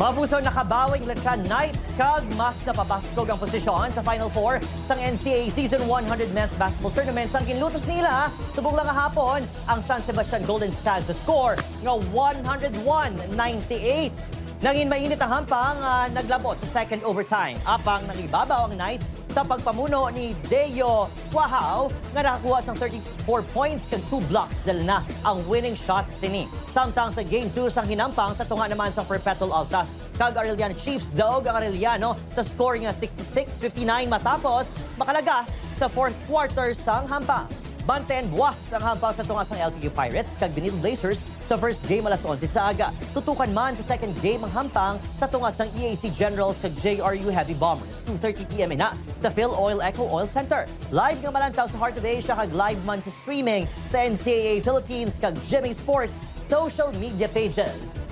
Mabuso nakabawing Letran Knights kag mas napabaskog ang posisyon sa Final Four sang NCAA Season 100 Men's Basketball Tournament sang ginlutos nila. Subong lang hapon ang San Sebastian Golden Stags sa score nga 101-98. Nangin mainit ang hampang naglabot sa second overtime. Apang nangibabaw ang Knights sa pagpamuno ni Deo Quahao nga nakakuha sang 34 points kag 2 blocks dala na ang winning shot sini. Samtang sa Game 2 sang hinampang sa tunga naman sang Perpetual Altas kag Arellano Chiefs daog ang Arellano sa scoring nga 66-59 matapos makalagas sa fourth quarter sang hampang. Banten buwas ang hampang sa tunga sang LTU Pirates kag Benito Blazers sa first game alas 11 sa aga. Tutukan man sa second game ang hampang sa tunga sang EAC Generals sa JRU Heavy Bombers. 2:30 p.m. na sa Phil Oil Eco Oil Center. Live nga malantaw sa Heart of Asia kag live man sa streaming sa NCAA Philippines kag GMA Sports social media pages.